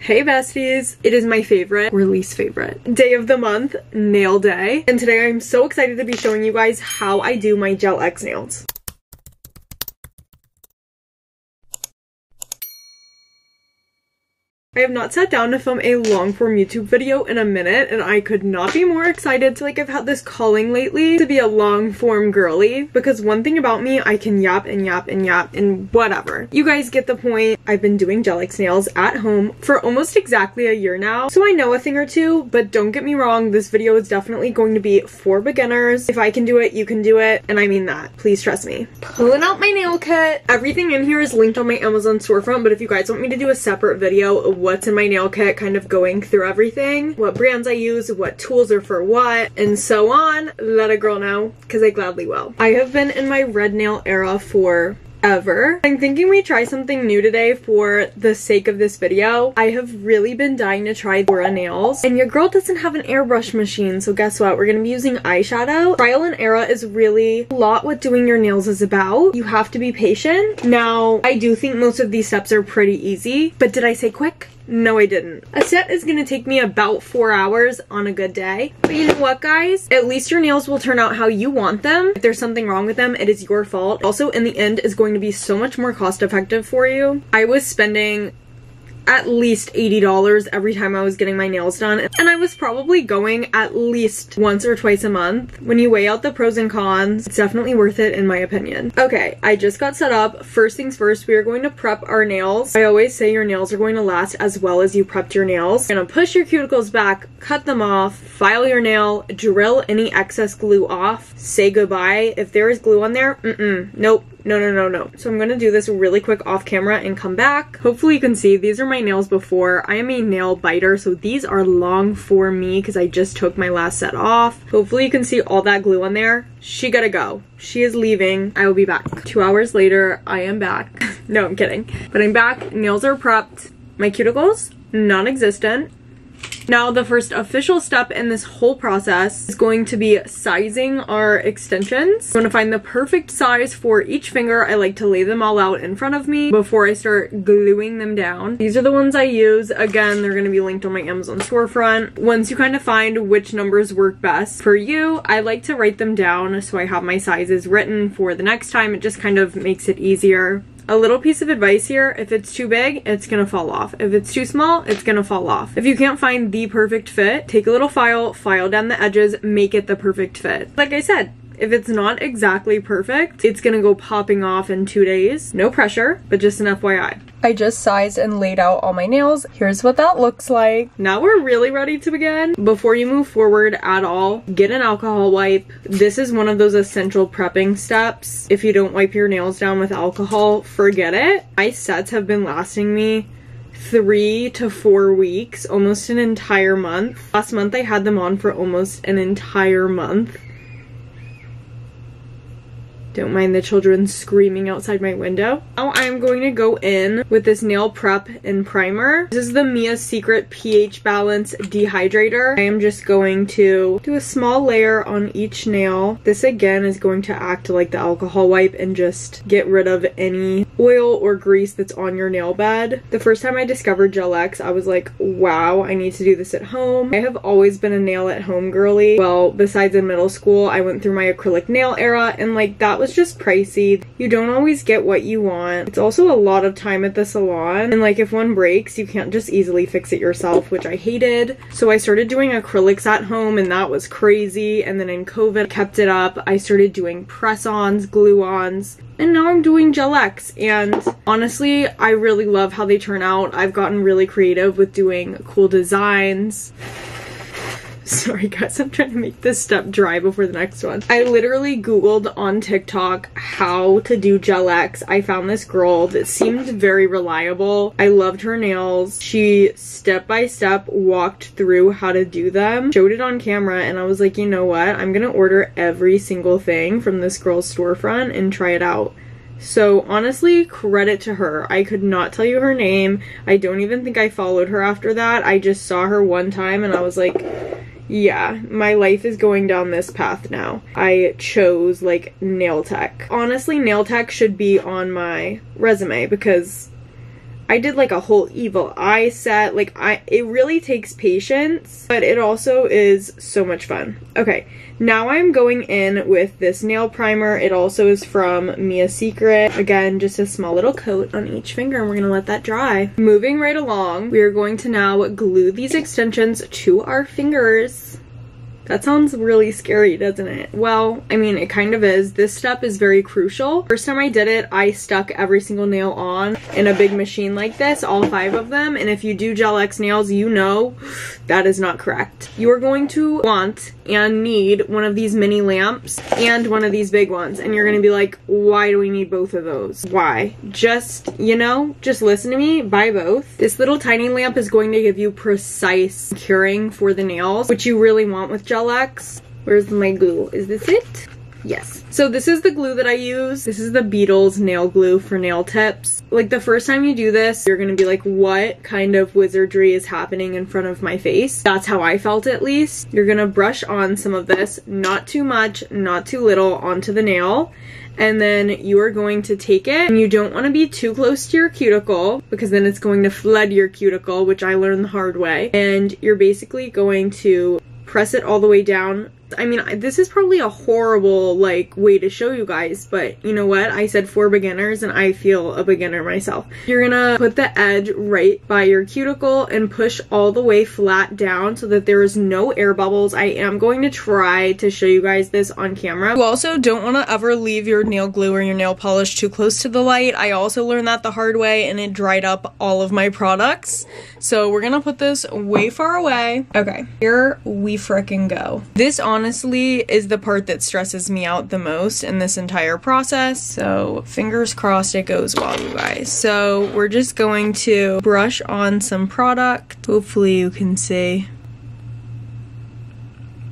Hey besties! It is my favorite, or least favorite, day of the month, nail day. And today I'm so excited to be showing you guys how I do my Gel X nails. I have not sat down to film a long form YouTube video in a minute, and I could not be more excited. I've had this calling lately to be a long form girly, because one thing about me, I can yap and yap and yap and whatever. You guys get the point. I've been doing Gel X nails at home for almost exactly a year now, so I know a thing or two, but don't get me wrong, this video is definitely going to be for beginners. If I can do it, you can do it, and I mean that. Please trust me. Pulling out my nail kit. Everything in here is linked on my Amazon storefront, but if you guys want me to do a separate video of what's in my nail kit, kind of going through everything, what brands I use, what tools are for what, and so on, let a girl know, because I gladly will. I have been in my red nail era for ever. I'm thinking we try something new today for the sake of this video. I have really been dying to try Dora nails, and your girl doesn't have an airbrush machine, so guess what? We're gonna be using eyeshadow. Trial and error is really a lot what doing your nails is about. You have to be patient. Now, I do think most of these steps are pretty easy, but did I say quick? No, I didn't. A set is gonna take me about 4 hours on a good day. But you know what, guys? At least your nails will turn out how you want them. If there's something wrong with them, it is your fault. Also, in the end, is going to be so much more cost effective for you. I was spending at least $80 every time I was getting my nails done, and I was probably going at least once or twice a month. When you weigh out the pros and cons, it's definitely worth it in my opinion. Okay, I just got set up. First things first, we are going to prep our nails. I always say your nails are going to last as well as you prepped your nails. You're gonna push your cuticles back, cut them off, file your nail, drill any excess glue off, say goodbye. If there is glue on there, nope. No. So I'm gonna do this really quick off camera and come back. Hopefully you can see these are my nails before. I am a nail biter, so these are long for me because I just took my last set off. Hopefully you can see all that glue on there. She gotta go. She is leaving. I will be back. 2 hours later, I am back. No, I'm kidding. But I'm back. Nails are prepped. My cuticles, non-existent. Now, the first official step in this whole process is going to be sizing our extensions. I'm going to find the perfect size for each finger. I like to lay them all out in front of me before I start gluing them down. These are the ones I use. Again, they're going to be linked on my Amazon storefront. Once you kind of find which numbers work best for you, I like to write them down so I have my sizes written for the next time. It just kind of makes it easier. A little piece of advice here, if it's too big, it's gonna fall off. If it's too small, it's gonna fall off. If you can't find the perfect fit, take a little file down the edges, make it the perfect fit. Like I said, if it's not exactly perfect, it's gonna go popping off in 2 days. No pressure, but just an FYI. I just sized and laid out all my nails. Here's what that looks like. Now we're really ready to begin. Before you move forward at all, get an alcohol wipe. This is one of those essential prepping steps. If you don't wipe your nails down with alcohol, forget it. My sets have been lasting me 3 to 4 weeks, almost an entire month. Last month I had them on for almost an entire month. Don't mind the children screaming outside my window. Now I'm going to go in with this nail prep and primer. This is the Mia Secret pH Balance Dehydrator. I am just going to do a small layer on each nail. This again is going to act like the alcohol wipe and just get rid of any oil or grease that's on your nail bed. The first time I discovered Gel X, I was like, wow, I need to do this at home. I have always been a nail at home girly. Well, besides in middle school, I went through my acrylic nail era, and like that was just pricey. You don't always get what you want. It's also a lot of time at the salon, and like if one breaks, you can't just easily fix it yourself, which I hated. So I started doing acrylics at home, and that was crazy. And then in COVID, I kept it up. I started doing press-ons, glue-ons, and now I'm doing Gel X, and honestly, I really love how they turn out. I've gotten really creative with doing cool designs. Sorry guys, I'm trying to make this step dry before the next one. I literally googled on TikTok how to do Gel X. I found this girl that seemed very reliable. I loved her nails. She step by step walked through how to do them, showed it on camera, and I was like, you know what? I'm gonna order every single thing from this girl's storefront and try it out. So honestly, credit to her. I could not tell you her name. I don't even think I followed her after that. I just saw her one time and I was like, yeah, my life is going down this path now. I chose like nail tech. Honestly, nail tech should be on my resume because I did like a whole evil eye set. Like it really takes patience, but it also is so much fun. Okay, now I'm going in with this nail primer. It also is from Mia Secret. Again, just a small little coat on each finger, and we're gonna let that dry. Moving right along, we are going to now glue these extensions to our fingers. That sounds really scary, doesn't it? Well, I mean, it kind of is. This step is very crucial. First time I did it, I stuck every single nail on in a big machine like this, all 5 of them. And if you do Gel X nails, you know that is not correct. You are going to want and need one of these mini lamps and one of these big ones. And you're gonna be like, why do we need both of those? Why? Just, you know, just listen to me, buy both. This little tiny lamp is going to give you precise curing for the nails, which you really want with Gel X. Where's my glue? Is this it? Yes. So this is the glue that I use. This is the Beetles nail glue for nail tips. Like the first time you do this, you're gonna be like, what kind of wizardry is happening in front of my face? That's how I felt, at least. You're gonna brush on some of this, not too much, not too little, onto the nail. And then you are going to take it, and you don't want to be too close to your cuticle because then it's going to flood your cuticle, which I learned the hard way. And you're basically going to press it all the way down. I mean, this is probably a horrible like way to show you guys, but you know what? I said for beginners and I feel a beginner myself. You're gonna put the edge right by your cuticle and push all the way flat down so that there is no air bubbles. I am going to try to show you guys this on camera. You also don't want to ever leave your nail glue or your nail polish too close to the light. I also learned that the hard way and it dried up all of my products. So we're gonna put this way far away. Okay, here we frickin' go. This honestly is the part that stresses me out the most in this entire process. So fingers crossed it goes well, you guys. So we're just going to brush on some product. Hopefully you can see.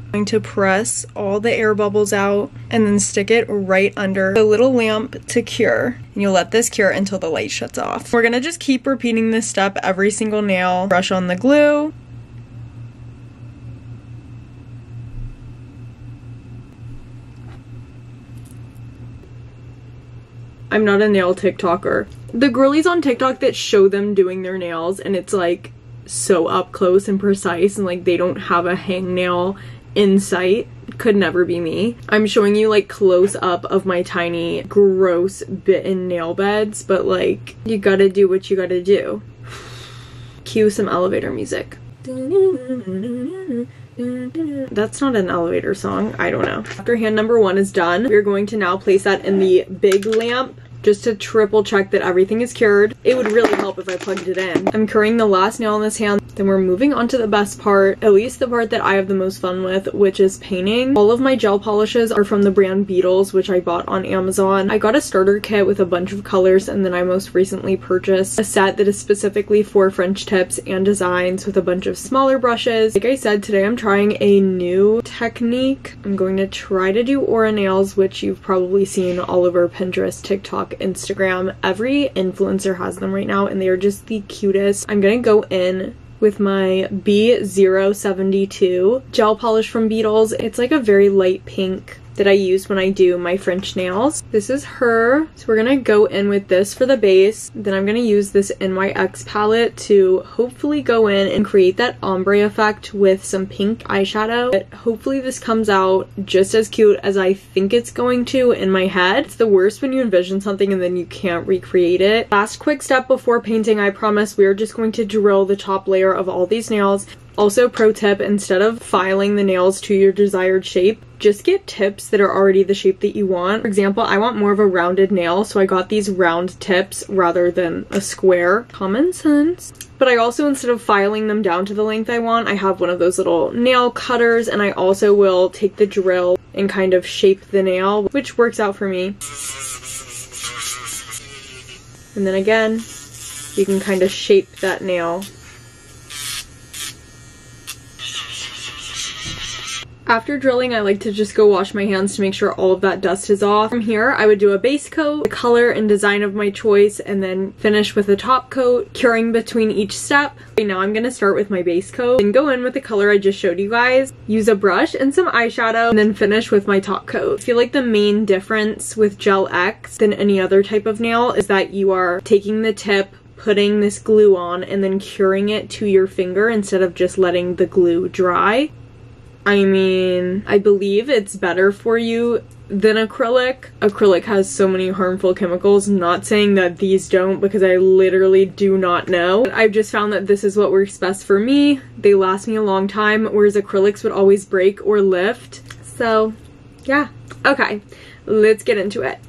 I'm going to press all the air bubbles out and then stick it right under the little lamp to cure. And you'll let this cure until the light shuts off. We're gonna just keep repeating this step every single nail. Brush on the glue. I'm not a nail TikToker. The girlies on TikTok that show them doing their nails and it's like so up close and precise and like they don't have a hangnail in sight could never be me. I'm showing you like close up of my tiny gross bitten nail beds, but like you gotta do what you gotta do. Cue some elevator music. That's not an elevator song. I don't know. After hand number 1 is done, we're going to now place that in the big lamp just to triple check that everything is cured. It would really help if I plugged it in. I'm curing the last nail on this hand. Then we're moving on to the best part, at least the part that I have the most fun with, which is painting. All of my gel polishes are from the brand Beetles, which I bought on Amazon. I got a starter kit with a bunch of colors, and then I most recently purchased a set that is specifically for French tips and designs with a bunch of smaller brushes. Like I said, today I'm trying a new technique. I'm going to try to do aura nails, which you've probably seen all over Pinterest, TikTok, Instagram. Every influencer has them right now and they are just the cutest. I'm gonna go in with my B072 gel polish from Beetles. It's like a very light pink that I use when I do my French nails. This is her. So we're gonna go in with this for the base. Then I'm gonna use this NYX palette to hopefully go in and create that ombre effect with some pink eyeshadow. But hopefully this comes out just as cute as I think it's going to in my head. It's the worst when you envision something and then you can't recreate it. Last quick step before painting, I promise we are just going to drill the top layer of all these nails. Also, pro tip, instead of filing the nails to your desired shape, just get tips that are already the shape that you want. For example, I want more of a rounded nail, so I got these round tips rather than a square. Common sense. But I also, instead of filing them down to the length I want, I have one of those little nail cutters, and I also will take the drill and kind of shape the nail, which works out for me. And then again, you can kind of shape that nail. After drilling, I like to just go wash my hands to make sure all of that dust is off. From here, I would do a base coat, the color and design of my choice, and then finish with a top coat, curing between each step. Right now I'm gonna start with my base coat and go in with the color I just showed you guys, use a brush and some eyeshadow, and then finish with my top coat. I feel like the main difference with Gel X than any other type of nail is that you are taking the tip, putting this glue on and then curing it to your finger instead of just letting the glue dry. I mean, I believe it's better for you than acrylic. Acrylic has so many harmful chemicals. Not saying that these don't, because I literally do not know. I've just found that this is what works best for me. They last me a long time, whereas acrylics would always break or lift. So yeah. Okay, let's get into it.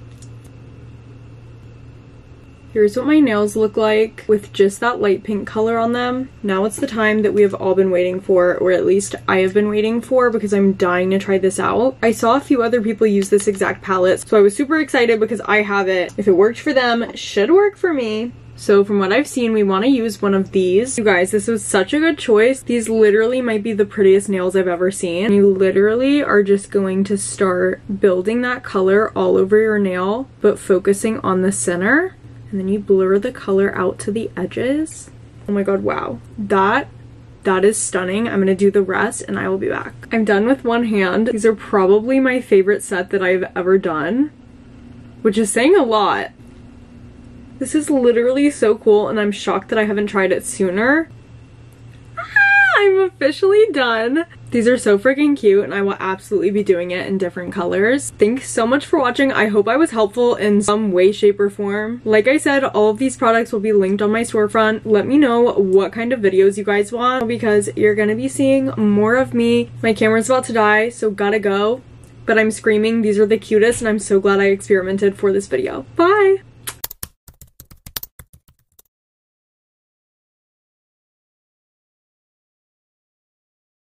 Here's what my nails look like with just that light pink color on them. Now it's the time that we have all been waiting for, or at least I have been waiting for, because I'm dying to try this out. I saw a few other people use this exact palette, so I was super excited because I have it. If it worked for them, it should work for me. So from what I've seen, we want to use one of these. You guys, this was such a good choice. These literally might be the prettiest nails I've ever seen. You literally are just going to start building that color all over your nail, but focusing on the center. And then you blur the color out to the edges. Oh my god, wow. That is stunning. I'm gonna do the rest and I will be back. I'm done with one hand. These are probably my favorite set that I've ever done, which is saying a lot. This is literally so cool and I'm shocked that I haven't tried it sooner. I'm officially done. These are so freaking cute and I will absolutely be doing it in different colors. Thanks so much for watching. I hope I was helpful in some way, shape, or form. Like I said, all of these products will be linked on my storefront. Let me know what kind of videos you guys want, because you're gonna be seeing more of me. My camera's about to die, so gotta go. But I'm screaming. These are the cutest and I'm so glad I experimented for this video. Bye!